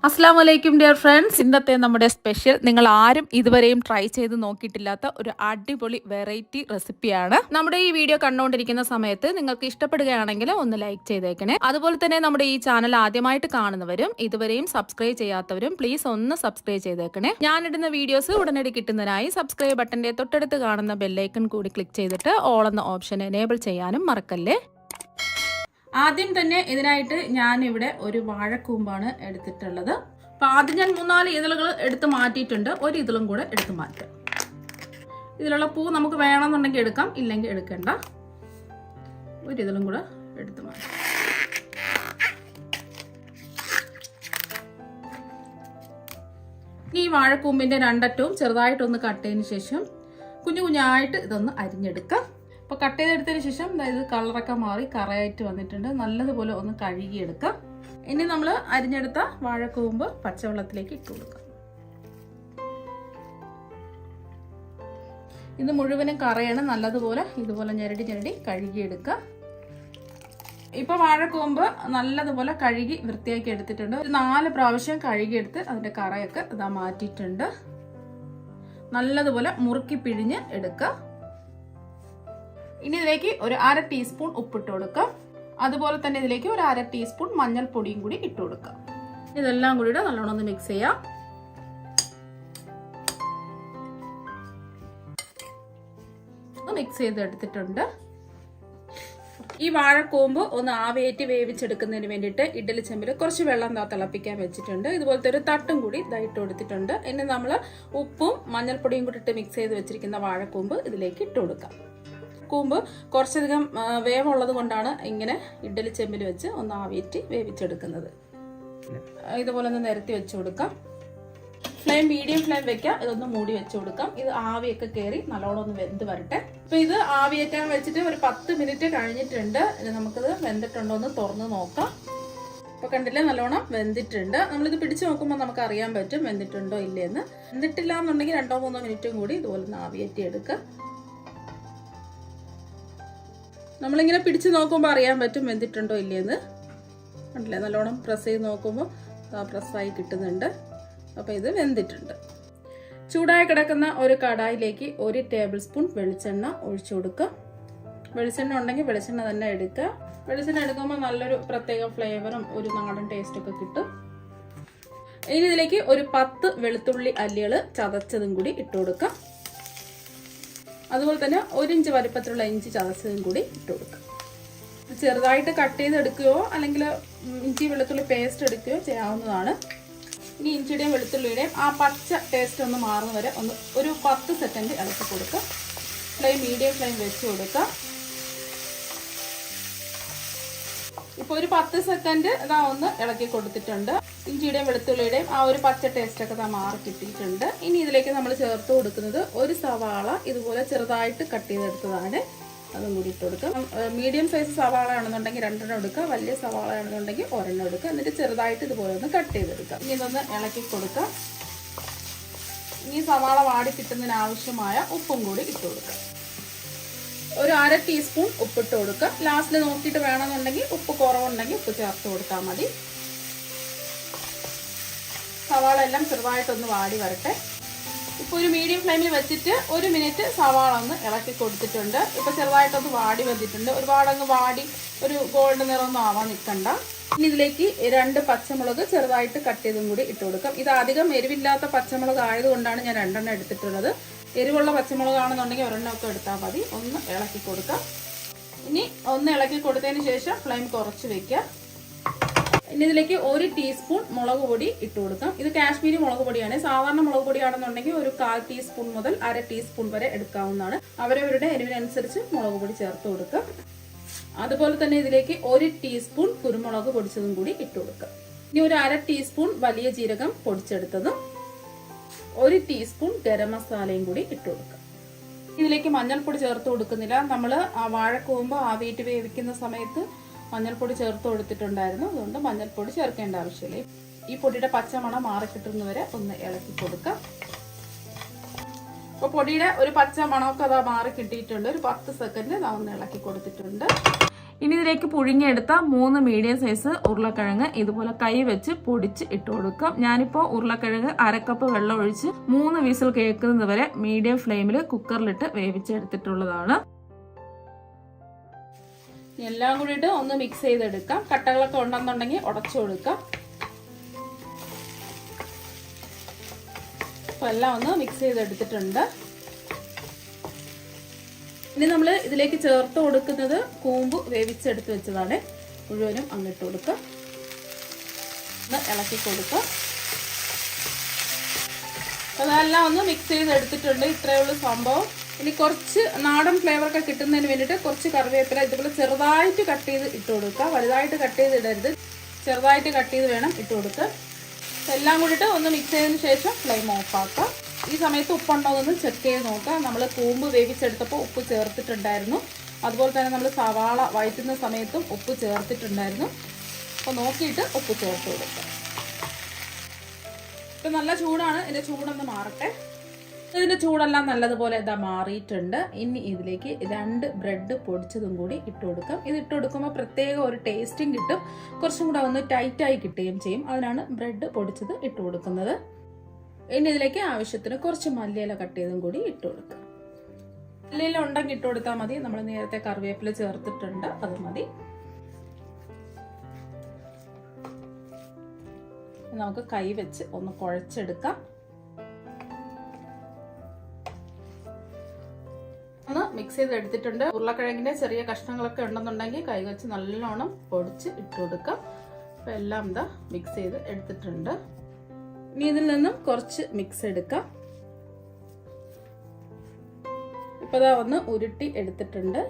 അസ്സലാമലൈക്കും dear friends. ഇന്നത്തെ നമ്മുടെ സ്പെഷ്യൽ നിങ്ങൾ ആരും ഇതുവരെയും ട്രൈ ചെയ്ത് നോക്കിയിട്ടില്ലാത്ത ഒരു അടിപൊളി വെറൈറ്റി റെസിപ്പിയാണ്. നമ്മുടെ ഈ വീഡിയോ കണ്ടുകൊണ്ടിരിക്കുന്ന സമയത്ത് നിങ്ങൾക്ക് ഇഷ്ടപ്പെടുകയാണെങ്കിൽ ഒന്ന് ലൈക്ക് ചെയ്തേക്കണേ. അതുപോലെ തന്നെ നമ്മുടെ ഈ ചാനൽ ആദ്യമായിട്ട് കാണുന്നവരും ഇതുവരെയും സബ്സ്ക്രൈബ് ചെയ്യാത്തവരും പ്ലീസ് ഒന്ന് സബ്സ്ക്രൈബ് ചെയ്തേക്കണേ. ഞാനിടുന്ന വീഡിയോസ് ഉടനടി കിട്ടുന്നതിനായി സബ്സ്ക്രൈബ് ബട്ടന്റെ തൊട്ടടുത്ത് കാണുന്ന ബെല്ലൈക്കൺ കൂടി ക്ലിക്ക് ചെയ്തിട്ട് ഓൾ എന്ന ഓപ്ഷൻ എനേബിൾ ചെയ്യാനും മറക്കല്ലേ. ആദ്യം തന്നെ ഇതിനായിട്ട് ഞാൻ ഇവിടെ ഒരു വാഴക്കൂമ്പാണ് എടുത്തിട്ടുള്ളത്. അപ്പൊ ആദ്യം ഞാൻ 3-4 ഇതളുകൾ എടുത്ത് മാറ്റിയിട്ടുണ്ട്. ഒരു ഇതളും കൂടെ എടുത്ത് മാറ്റാം. ഇതിലുള്ള പൂ നമുക്ക് വേണമെന്നുണ്ടെങ്കിൽ എടുക്കാം, ഇല്ലെങ്കിൽ എടുക്കണ്ട. ഒരു ഇതളും കൂടെ എടുത്ത് മാറ്റാം. ഈ വാഴക്കൂമ്പിന്റെ രണ്ടറ്റവും ചെറുതായിട്ടൊന്ന് കട്ട് ചെയ്തതിന് ശേഷം കുഞ്ഞു കുഞ്ഞായിട്ട് ഇതൊന്ന് അരിഞ്ഞെടുക്കാം. അപ്പോൾ കട്ട് ചെയ്തെടുത്തതിന് ശേഷം അതായത് കളറൊക്കെ മാറി കറയായിട്ട് വന്നിട്ടുണ്ട്. നല്ലതുപോലെ ഒന്ന് കഴുകിയെടുക്കാം. ഇനി നമ്മൾ അരിഞ്ഞെടുത്ത വാഴക്കൂമ്പ് പച്ചവെള്ളത്തിലേക്ക് ഇട്ട് കൊടുക്കാം. ഇത് മുഴുവനും കറയാണ്. നല്ലതുപോലെ ഇതുപോലെ ഞെരടി ഞെരടി കഴുകിയെടുക്കുക. ഇപ്പൊ വാഴക്കൂമ്പ് നല്ലതുപോലെ കഴുകി വൃത്തിയാക്കി എടുത്തിട്ടുണ്ട്. ഒരു 4 പ്രാവശ്യം കഴുകിയെടുത്ത് അതിന്റെ കറയൊക്കെ ഇതാ മാറ്റിയിട്ടുണ്ട്. നല്ലതുപോലെ മുറുക്കി പിഴിഞ്ഞ് എടുക്കുക. ഇനി ഇതിലേക്ക് ഒരു 1/2 ടീസ്പൂൺ ഉപ്പിട്ട് കൊടുക്കാം. അതുപോലെ തന്നെ ഇതിലേക്ക് ഒരു 1/2 ടീസ്പൂൺ മഞ്ഞൾപ്പൊടിയും കൂടി ഇട്ട് കൊടുക്കാം. ഇതെല്ലാം കൂടി നല്ലോണം ഒന്ന് മിക്സ് ചെയ്യാം. മിക്സ് ചെയ്തെടുത്തിട്ടുണ്ട്. ഈ വാഴക്കൂമ്പ് ഒന്ന് ആവിയേറ്റി വേവിച്ചെടുക്കുന്നതിന് വേണ്ടിയിട്ട് ഇഡ്ഡലി ചെമ്പിൽ കുറച്ച് വെള്ളം തിളപ്പിക്കാൻ വെച്ചിട്ടുണ്ട്. ഇതുപോലത്തെ ഒരു തട്ടും കൂടി ഇതായിട്ട് കൊടുത്തിട്ടുണ്ട്. ഇനി നമ്മൾ ഉപ്പും മഞ്ഞൾപ്പൊടിയും കൂടി ഇട്ട് മിക്സ് ചെയ്ത് വെച്ചിരിക്കുന്ന വാഴക്കൂമ്പ് ഇതിലേക്ക് ഇട്ട് കൊടുക്കാം. കൂമ്പ് കുറച്ചധികം വേവുള്ളത് കൊണ്ടാണ് ഇങ്ങനെ ഇഡ്ഡലി ചെമ്പിൽ വെച്ച് ഒന്ന് ആവിയേറ്റി വേവിച്ചെടുക്കുന്നത്. ഇതുപോലെ ഒന്ന് നിരത്തി വെച്ച് കൊടുക്കാം. ഫ്ലെയിം മീഡിയം ഫ്ലെയിം വെക്കാം. ഇതൊന്ന് മൂടി വെച്ച് കൊടുക്കാം. ഇത് ആവിയൊക്കെ കയറി നല്ലോണം ഒന്ന് വെന്ത് വരട്ടെ. അപ്പൊ ഇത് ആവിയേറ്റാൻ വെച്ചിട്ട് ഒരു 10 മിനിറ്റ് കഴിഞ്ഞിട്ടുണ്ട്. ഇനി നമുക്കിത് വെന്തിട്ടുണ്ടോ എന്ന് തുറന്ന് നോക്കാം. ഇപ്പൊ കണ്ടില്ലേ, നല്ലോണം വെന്തിട്ടുണ്ട്. നമ്മളിത് പിടിച്ചു നോക്കുമ്പോൾ നമുക്ക് അറിയാൻ പറ്റും വെന്തിട്ടുണ്ടോ ഇല്ലേന്ന്. വെന്തിട്ടില്ല എന്നുണ്ടെങ്കിൽ 2-3 മിനിറ്റും കൂടി ഇതുപോലെ ഒന്ന് ആവിയേറ്റി എടുക്കുക. നമ്മളിങ്ങനെ പിടിച്ച് നോക്കുമ്പോൾ അറിയാൻ പറ്റും വെന്തിട്ടുണ്ടോ ഇല്ലേന്ന്. കണ്ടില്ലേ, നല്ലോണം പ്രസ് ചെയ്ത് നോക്കുമ്പോൾ പ്രസ്സായി കിട്ടുന്നുണ്ട്. അപ്പോൾ ഇത് വെന്തിട്ടുണ്ട്. ചൂടായി കിടക്കുന്ന ഒരു കടായിലേക്ക് 1 ടേബിൾ സ്പൂൺ വെളിച്ചെണ്ണ ഒഴിച്ചു കൊടുക്കുക. വെളിച്ചെണ്ണ ഉണ്ടെങ്കിൽ വെളിച്ചെണ്ണ തന്നെ എടുക്കുക. വെളിച്ചെണ്ണ എടുക്കുമ്പോൾ നല്ലൊരു പ്രത്യേക ഫ്ലേവറും ഒരു നാടൻ ടേസ്റ്റൊക്കെ കിട്ടും. ഇനി ഇതിലേക്ക് ഒരു 10 വെളുത്തുള്ളി അല്ലികൾ ചതച്ചതും കൂടി ഇട്ട് കൊടുക്കുക. അതുപോലെ തന്നെ 1 ഇഞ്ച് വലുപ്പത്തിലുള്ള ഇഞ്ചി ചതച്ചതും കൂടി ഇട്ട് കൊടുക്കുക. ചെറുതായിട്ട് കട്ട് ചെയ്തെടുക്കുകയോ അല്ലെങ്കിൽ ഇഞ്ചി വെളുത്തുള്ളി പേസ്റ്റ് എടുക്കുകയോ ചെയ്യാവുന്നതാണ്. ഇനി ഇഞ്ചിയുടെയും വെളുത്തുള്ളിയുടെയും ആ പച്ച ടേസ്റ്റ് ഒന്ന് മാറുന്ന വരെ ഒരു 10 സെക്കൻഡ് ഇളക്കി കൊടുക്കുക. ഫ്ലെയിം മീഡിയം ഫ്ലെയിം വെച്ച് കൊടുക്കുക. ഇപ്പോൾ ഒരു 10 സെക്കൻഡ് ഇതാ ഒന്ന് ഇളക്കി കൊടുത്തിട്ടുണ്ട്. ഇഞ്ചിയുടെയും വെളുത്തുള്ളിയുടെയും ആ ഒരു പച്ച ടേസ്റ്റ് ഒക്കെ മാറി കിട്ടിയിട്ടുണ്ട്. ഇനി ഇതിലേക്ക് നമ്മൾ ചേർത്ത് കൊടുക്കുന്നത് ഒരു സവാള ഇതുപോലെ ചെറുതായിട്ട് കട്ട് ചെയ്തെടുത്തതാണ്. അതും കൂടി ഇട്ട് കൊടുക്കാം. മീഡിയം സൈസ് സവാള ആണെന്നുണ്ടെങ്കിൽ 2 എടുക്കുക. വലിയ സവാള ആണെന്നുണ്ടെങ്കിൽ 1 എടുക്കുക. എന്നിട്ട് ചെറുതായിട്ട് ഇതുപോലെ ഒന്ന് കട്ട് ചെയ്തെടുക്കാം. ഇനി ഇതൊന്ന് ഇളക്കി കൊടുക്കാം. ഇനി സവാള വാടി കിട്ടുന്നതിന് ആവശ്യമായ ഉപ്പും കൂടി ഇട്ട് കൊടുക്കാം. ഒരു 1/2 ടീസ്പൂൺ ഉപ്പിട്ട് കൊടുക്കുക. ലാസ്റ്റിൽ നോക്കിയിട്ട് വേണമെന്നുണ്ടെങ്കിൽ ഉപ്പ് കുറവുണ്ടെങ്കിൽ ഉപ്പ് ചേർത്ത് കൊടുത്താൽ മതി. സവാള എല്ലാം ചെറുതായിട്ടൊന്ന് വാടി വരട്ടെ. ഇപ്പോൾ ഒരു മീഡിയം ഫ്ലെയിമിൽ വെച്ചിട്ട് 1 മിനിറ്റ് സവാള ഒന്ന് ഇളക്കി കൊടുത്തിട്ടുണ്ട്. ഇപ്പോൾ ചെറുതായിട്ടൊന്ന് വാടി വന്നിട്ടുണ്ട്. ഒരുപാടങ്ങ് വാടി ഒരു ഗോൾഡ് നിറമൊന്നും ആവാൻ നിൽക്കണ്ട. ഇനി ഇതിലേക്ക് 2 പച്ചമുളക് ചെറുതായിട്ട് കട്ട് ചെയ്തും കൂടി ഇട്ട് കൊടുക്കാം. ഇത് അധികം എരിവില്ലാത്ത പച്ചമുളക് ആയതുകൊണ്ടാണ് ഞാൻ 2 എടുത്തിട്ടുള്ളത്. എരിവുള്ള പച്ചമുളകാണെന്നുണ്ടെങ്കിൽ 1 ഒക്കെ എടുത്താൽ മതി. ഒന്ന് ഇളക്കി കൊടുക്കാം. ഇനി ഒന്ന് ഇളക്കി കൊടുത്തതിന് ശേഷം ഫ്ലെയിം കുറച്ച് വെക്കുക. ഇനി ഇതിലേക്ക് 1 ടീസ്പൂൺ മുളക് പൊടി ഇട്ട് കൊടുക്കാം. ഇത് കാശ്മീരി മുളക് പൊടിയാണ്. സാധാരണ മുളക് പൊടിയാണെന്നുണ്ടെങ്കിൽ ഒരു 1/4 ടീസ്പൂൺ മുതൽ 1/2 ടീസ്പൂൺ വരെ എടുക്കാവുന്നതാണ്. അവരവരുടെ എരിവിനനുസരിച്ച് മുളക് പൊടി ചേർത്ത് കൊടുക്കുക. അതുപോലെ തന്നെ ഇതിലേക്ക് 1 ടീസ്പൂൺ കുരുമുളക് പൊടിച്ചതും കൂടി ഇട്ട് കൊടുക്കുക. ഇനി ഒരു 1/2 ടീസ്പൂൺ വലിയ ജീരകം പൊടിച്ചെടുത്തതും 1 ടീസ്പൂൺ ഗരം മസാലയും കൂടി ഇട്ട് കൊടുക്കുക. ഇതിലേക്ക് മഞ്ഞൾപ്പൊടി ചേർത്ത് കൊടുക്കുന്നില്ല. നമ്മൾ ആ വാഴക്കൂമ്പ് ആവിയിട്ട് വേവിക്കുന്ന സമയത്ത് മഞ്ഞൾപ്പൊടി ചേർത്ത് കൊടുത്തിട്ടുണ്ടായിരുന്നു. അതുകൊണ്ട് മഞ്ഞൾപ്പൊടി ചേർക്കേണ്ട ആവശ്യമില്ല. ഈ പൊടിയുടെ പച്ചമണം മാറി കിട്ടുന്നവരെ ഒന്ന് ഇളക്കി കൊടുക്കാം. അപ്പോൾ പൊടിയുടെ ഒരു പച്ച മണമൊക്കെ അതാ മാറി കിട്ടിയിട്ടുണ്ട്. ഒരു 10 സെക്കൻഡ് ഒന്ന് ഇളക്കി കൊടുത്തിട്ടുണ്ട്. ഇനി ഇതിലേക്ക് പുഴുങ്ങിയെടുത്ത 3 മീഡിയം സൈസ് ഉരുളക്കിഴങ്ങ് ഇതുപോലെ കൈ വെച്ച് പൊടിച്ച് ഇട്ട് കൊടുക്കാം. ഞാനിപ്പോൾ ഉരുളക്കിഴങ്ങ് 1/2 കപ്പ് വെള്ളം ഒഴിച്ച് 3 വിസിൽ കേൾക്കുന്നത് വരെ മീഡിയം ഫ്ലെയിമിൽ കുക്കറിലിട്ട് വേവിച്ചെടുത്തിട്ടുള്ളതാണ്. എല്ലാം കൂടിയിട്ട് ഒന്ന് മിക്സ് ചെയ്തെടുക്കാം. കട്ടകളൊക്കെ ഉണ്ടെന്നുണ്ടെങ്കിൽ ഉടച്ചു കൊടുക്കാം. അപ്പോൾ എല്ലാം ഒന്ന് മിക്സ് ചെയ്തെടുത്തിട്ടുണ്ട്. ഇനി നമ്മൾ ഇതിലേക്ക് ചേർത്ത് കൊടുക്കുന്നത് കൂമ്പ് വേവിച്ചെടുത്ത് വെച്ചതാണ്. മുഴുവനും അങ്ങിട്ട് കൊടുക്കുക. ഒന്ന് ഇളക്കി കൊടുക്കുക. അതെല്ലാം ഒന്ന് മിക്സ് ചെയ്തെടുത്തിട്ടുണ്ട്. ഇത്രയേ ഉള്ളൂ സംഭവം. ഇനി കുറച്ച് നാടൻ ഫ്ലേവറൊക്കെ കിട്ടുന്നതിന് വേണ്ടിയിട്ട് കുറച്ച് കറിവേപ്പില ഇതുപോലെ ചെറുതായിട്ട് കട്ട് ചെയ്ത് ഇട്ട് കൊടുക്കുക. വലുതായിട്ട് കട്ട് ചെയ്ത് ഇടരുത്, ചെറുതായിട്ട് കട്ട് ചെയ്ത് വേണം ഇട്ട് കൊടുക്കുക. എല്ലാം കൂടിയിട്ട് ഒന്ന് മിക്സ് ചെയ്തതിന് ശേഷം ഫ്ലെയിം ഓഫ് ആക്കാം. ഈ സമയത്ത് ഉപ്പുണ്ടോ എന്ന് ചെക്ക് ചെയ്ത് നോക്കാം. നമ്മൾ കൂമ്പ് വേവിച്ചെടുത്തപ്പോൾ ഉപ്പ് ചേർത്തിട്ടുണ്ടായിരുന്നു. അതുപോലെ തന്നെ നമ്മൾ സവാള വഴറ്റുന്ന സമയത്തും ഉപ്പ് ചേർത്തിട്ടുണ്ടായിരുന്നു. അപ്പോൾ നോക്കിയിട്ട് ഉപ്പ് ചേർത്ത് കൊടുക്കാം. ഇപ്പം നല്ല ചൂടാണ്. ഇതിൻ്റെ ചൂടൊന്ന് മാറട്ടെ. ഇതിൻ്റെ ചൂടെല്ലാം നല്ലതുപോലെ ഇതാ മാറിയിട്ടുണ്ട്. ഇനി ഇതിലേക്ക് 2 ബ്രെഡ് പൊടിച്ചതും കൂടി ഇട്ട് കൊടുക്കാം. ഇത് ഇട്ട് കൊടുക്കുമ്പോൾ പ്രത്യേക ഒരു ടേസ്റ്റും കിട്ടും. കുറച്ചും കൂടെ ഒന്ന് ടൈറ്റായി കിട്ടുകയും ചെയ്യും. അതിനാണ് ബ്രെഡ് പൊടിച്ചത് ഇട്ട് കൊടുക്കുന്നത്. ഇനി ഇതിലേക്ക് ആവശ്യത്തിന് കുറച്ച് മല്ലിയില കട്ട് ചെയ്തും കൂടി ഇട്ട് കൊടുക്കാം. മല്ലിയില ഉണ്ടെങ്കിൽ ഇട്ട് കൊടുത്താൽ മതി. നമ്മൾ നേരത്തെ കറിവേപ്പില ചേർത്തിട്ടുണ്ട്, അത് മതി. നമുക്ക് കൈ വെച്ച് ഒന്ന് കുഴച്ചെടുക്കാം. ഒന്ന് മിക്സ് ചെയ്ത് എടുത്തിട്ടുണ്ട്. ഉരുളക്കിഴങ്ങിന്റെ ചെറിയ കഷ്ണങ്ങളൊക്കെ ഉണ്ടെന്നുണ്ടെങ്കിൽ കൈ വെച്ച് നല്ലോണം പൊടിച്ച് ഇട്ട് കൊടുക്കാം. അപ്പം എല്ലാം ഇതാ മിക്സ് ചെയ്ത് എടുത്തിട്ടുണ്ട്. ഇനി ഇതിൽ നിന്നും കുറച്ച് മിക്സ് എടുക്കാം. ഇപ്പം ഇതാ ഒന്ന് ഉരുട്ടി എടുത്തിട്ടുണ്ട്.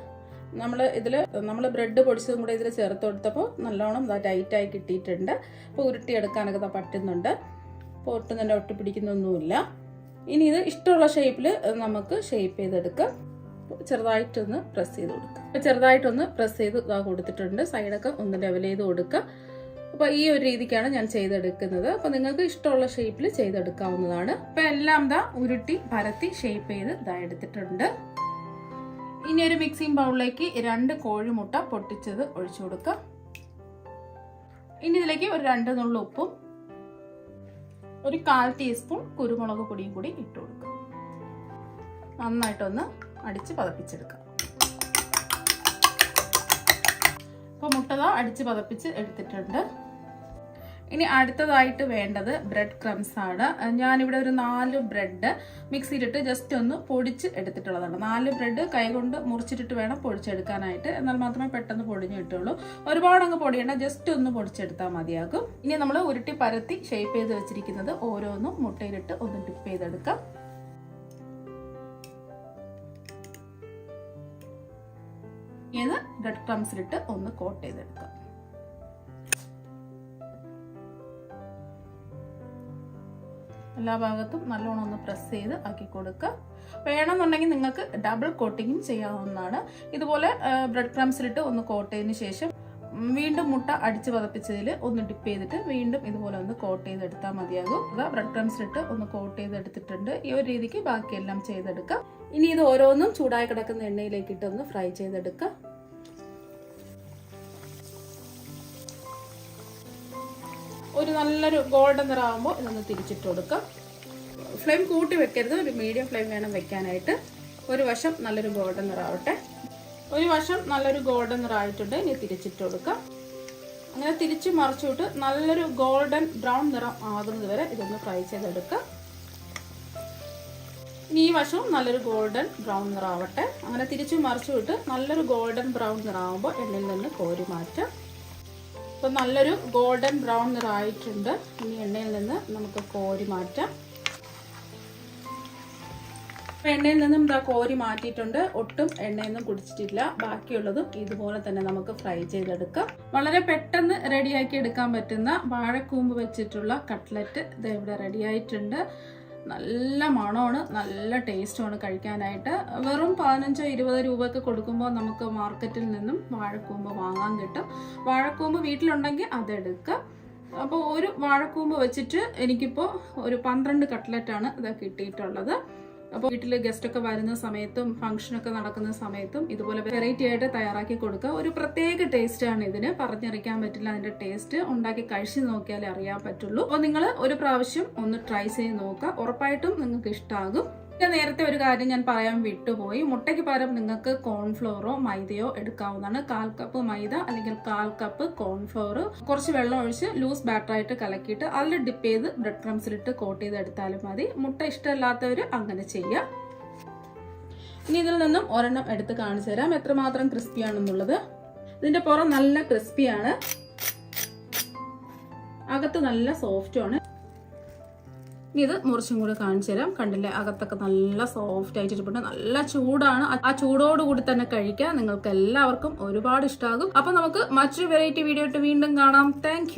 നമ്മൾ ബ്രെഡ് പൊടിച്ചതും കൂടെ ഇതിൽ ചേർത്ത് കൊടുത്തപ്പോൾ നല്ലോണം ഇതാ ടൈറ്റായി കിട്ടിയിട്ടുണ്ട്. അപ്പോൾ ഉരുട്ടി എടുക്കാനൊക്കെ പറ്റുന്നുണ്ട്. അപ്പോൾ ഒട്ടും തന്നെ ഒട്ടിപ്പിടിക്കുന്നൊന്നുമില്ല. ഇനി ഇത് ഇഷ്ടമുള്ള ഷേപ്പിൽ നമുക്ക് ഷേപ്പ് ചെയ്തെടുക്കാം. ചെറുതായിട്ടൊന്ന് പ്രസ് ചെയ്ത് കൊടുക്കുക. അപ്പോൾ ചെറുതായിട്ടൊന്ന് പ്രസ് ചെയ്ത് ഇതാ കൊടുത്തിട്ടുണ്ട്. സൈഡൊക്കെ ഒന്ന് ലെവൽ ചെയ്ത് കൊടുക്കുക. അപ്പോൾ ഈ ഒരു രീതിക്കാണ് ഞാൻ ചെയ്തെടുക്കുന്നത്. അപ്പോൾ നിങ്ങൾക്ക് ഇഷ്ടമുള്ള ഷേപ്പിൽ ചെയ്തെടുക്കാവുന്നതാണ്. അപ്പോൾ എല്ലാം ഇതാ ഉരുട്ടി പരത്തി ഷേപ്പ് ചെയ്ത് ഇതാ എടുത്തിട്ടുണ്ട്. ഇനി ഒരു മിക്സിംഗ് ബൗളിലേക്ക് 2 കോഴിമുട്ട പൊട്ടിച്ചത് ഒഴിച്ചു കൊടുക്കുക. ഇനി ഇതിലേക്ക് ഒരു 2 നുള്ളു ഉപ്പും ഒരു 1/4 ടീസ്പൂൺ കുരുമുളക് പൊടിയും കൂടി ഇട്ട് കൊടുക്കുക. നന്നായിട്ടൊന്ന് അടിച്ച് പതപ്പിച്ചെടുക്കാം. അപ്പോൾ മുട്ട അടിച്ച് പതപ്പിച്ച് എടുത്തിട്ടുണ്ട്. ഇനി അടുത്തതായിട്ട് വേണ്ടത് ബ്രെഡ് ക്രംസ് ആണ്. ഞാനിവിടെ ഒരു 4 ബ്രെഡ് മിക്സിയിലിട്ട് ജസ്റ്റ് ഒന്ന് പൊടിച്ച് എടുത്തിട്ടുള്ളതാണ്. 4 ബ്രെഡ് കൈകൊണ്ട് മുറിച്ചിട്ടിട്ട് വേണം പൊടിച്ചെടുക്കാനായിട്ട്. എന്നാൽ മാത്രമേ പെട്ടെന്ന് പൊടിഞ്ഞ് കിട്ടുള്ളൂ. ഒരുപാട് അങ്ങ് പൊടിയണ്ട, ജസ്റ്റ് ഒന്ന് പൊടിച്ചെടുത്താൽ മതിയാകും. ഇനി നമ്മൾ ഉരുട്ടി പരത്തി ഷേപ്പ് ചെയ്ത് വെച്ചിരിക്കുന്നത് ഓരോന്നും മുട്ടയിലിട്ട് ഒന്ന് ഡിപ്പ് ചെയ്തെടുക്കാം. ഇത് ബ്രെഡ് ക്രംസിലിട്ട് ഒന്ന് കോട്ട് ചെയ്തെടുക്കാം. എല്ലാ ഭാഗത്തും നല്ലോണം ഒന്ന് പ്രസ് ചെയ്ത് ആക്കി കൊടുക്കുക. വേണമെന്നുണ്ടെങ്കിൽ നിങ്ങൾക്ക് ഡബിൾ കോട്ടിങ്ങും ചെയ്യാവുന്നതാണ്. ഇതുപോലെ ബ്രെഡ് ക്രംസിലിട്ട് ഒന്ന് കോട്ട് ചെയ്തതിന് ശേഷം വീണ്ടും മുട്ട അടിച്ച് പതപ്പിച്ചതിൽ ഒന്ന് ഡിപ്പ് ചെയ്തിട്ട് വീണ്ടും ഇതുപോലെ ഒന്ന് കോട്ട് ചെയ്തെടുത്താൽ മതിയാകും. ബ്രെഡ് ക്രംസിലിട്ട് ഒന്ന് കോട്ട് ചെയ്തെടുത്തിട്ടുണ്ട്. ഈ ഒരു രീതിക്ക് ബാക്കിയെല്ലാം ചെയ്തെടുക്കാം. ഇനി ഇത് ഓരോന്നും ചൂടായി കിടക്കുന്ന എണ്ണയിലേക്ക് ഇട്ടൊന്ന് ഫ്രൈ ചെയ്തെടുക്കാം. ഒരു നല്ലൊരു ഗോൾഡൻ നിറാകുമ്പോൾ ഇതൊന്ന് തിരിച്ചിട്ട് കൊടുക്കാം. ഫ്ലെയിം കൂട്ടി വെക്കരുത്, ഒരു മീഡിയം ഫ്ലെയിം വേണം വെക്കാനായിട്ട്. ഒരു വശം നല്ലൊരു ഗോൾഡൻ നിറാവട്ടെ. ഒരു വശം നല്ലൊരു ഗോൾഡൻ നിറായിട്ടുണ്ട്. ഇനി തിരിച്ചിട്ട് കൊടുക്കാം. അങ്ങനെ തിരിച്ച് മറിച്ചിട്ട് നല്ലൊരു ഗോൾഡൻ ബ്രൗൺ നിറം ആകുന്നത് വരെ ഇതൊന്ന് ഫ്രൈ ചെയ്തെടുക്കാം. ഇനി ഈ വശവും നല്ലൊരു ഗോൾഡൻ ബ്രൗൺ നിറാവട്ടെ. അങ്ങനെ തിരിച്ച് മറിച്ചിട്ട് നല്ലൊരു ഗോൾഡൻ ബ്രൗൺ നിറാകുമ്പോൾ എണ്ണയിൽ നിന്ന് കോരി മാറ്റാം. അപ്പോൾ നല്ലൊരു ഗോൾഡൻ ബ്രൗൺ നിറായിട്ടുണ്ട്. ഇനി എണ്ണയിൽ നിന്ന് നമുക്ക് കോരി മാറ്റാം. അപ്പോൾ എണ്ണയിൽ നിന്നും ഇതാ കോരി മാറ്റിയിട്ടുണ്ട്. ഒട്ടും എണ്ണയൊന്നും കുടിച്ചിട്ടില്ല. ബാക്കിയുള്ളതും ഇതുപോലെ തന്നെ നമുക്ക് ഫ്രൈ ചെയ്തെടുക്കാം. വളരെ പെട്ടെന്ന് റെഡിയാക്കി എടുക്കാൻ പറ്റുന്ന വാഴക്കൂമ്പ് വെച്ചിട്ടുള്ള കട്ട്ലറ്റ് ഇത് ഇവിടെ റെഡിയായിട്ടുണ്ട്. നല്ല മണമാണ്, നല്ല ടേസ്റ്റുമാണ് കഴിക്കാനായിട്ട്. വെറും 15-20 രൂപയ്ക്ക് കൊടുക്കുമ്പോൾ നമുക്ക് മാർക്കറ്റിൽ നിന്നും വാഴക്കൂമ്പ് വാങ്ങാൻ കിട്ടും. വാഴക്കൂമ്പ് വീട്ടിലുണ്ടെങ്കിൽ അതെടുക്കുക. അപ്പോൾ ഒരു വാഴക്കൂമ്പ് വെച്ചിട്ട് എനിക്കിപ്പോൾ ഒരു 12 കട്ട്ലറ്റാണ് ഇത് കിട്ടിയിട്ടുള്ളത്. അപ്പോൾ വീട്ടിൽ ഗസ്റ്റ് ഒക്കെ വരുന്ന സമയത്തും ഫംഗ്ഷനൊക്കെ നടക്കുന്ന സമയത്തും ഇതുപോലെ വെറൈറ്റി ആയിട്ട് തയ്യാറാക്കി കൊടുക്കുക. ഒരു പ്രത്യേക ടേസ്റ്റ് ആണ് ഇതിന്, പറഞ്ഞറിയിക്കാൻ പറ്റില്ല അതിന്റെ ടേസ്റ്റ്. ഉണ്ടാക്കി കഴിച്ചു നോക്കിയാലേ അറിയാൻ പറ്റുള്ളൂ. അപ്പോൾ നിങ്ങൾ ഒരു പ്രാവശ്യം ഒന്ന് ട്രൈ ചെയ്ത് നോക്കുക, ഉറപ്പായിട്ടും നിങ്ങൾക്ക് ഇഷ്ടമാകും. നേരത്തെ ഒരു കാര്യം ഞാൻ പറയാൻ വിട്ടുപോയി. മുട്ടയ്ക്ക് പകരം നിങ്ങൾക്ക് കോൺഫ്ലോറോ മൈദയോ എടുക്കാവുന്നതാണ്. 1/4 കപ്പ് മൈദ അല്ലെങ്കിൽ 1/4 കപ്പ് കോൺഫ്ലോർ കുറച്ച് വെള്ളം ഒഴിച്ച് ലൂസ് ബാറ്ററായിട്ട് കലക്കിയിട്ട് അതിൽ ഡിപ്പ് ചെയ്ത് ബ്രെഡ് ക്രംസിലിട്ട് കോട്ട് ചെയ്ത് എടുത്താലും മതി. മുട്ട ഇഷ്ടമല്ലാത്തവർ അങ്ങനെ ചെയ്യാം. ഇനി ഇതിൽ നിന്നും ഒരെണ്ണം എടുത്ത് കാണിച്ചു തരാം എത്രമാത്രം ക്രിസ്പിയാണെന്നുള്ളത്. ഇതിന്റെ പുറം നല്ല ക്രിസ്പിയാണ്, അകത്ത് നല്ല സോഫ്റ്റുമാണ്. ഇനി ഇത് മുറിച്ചും കൂടെ കാണിച്ചു തരാം. കണ്ടില്ലേ, അകത്തൊക്കെ നല്ല സോഫ്റ്റ് ആയിട്ടിരിപ്പുണ്ട്. നല്ല ചൂടാണ്. ആ ചൂടോടുകൂടി തന്നെ കഴിക്കാം. നിങ്ങൾക്ക് എല്ലാവർക്കും ഒരുപാട് ഇഷ്ടമാകും. അപ്പൊ നമുക്ക് മറ്റൊരു വെറൈറ്റി വീഡിയോ ആയിട്ട് വീണ്ടും കാണാം. താങ്ക്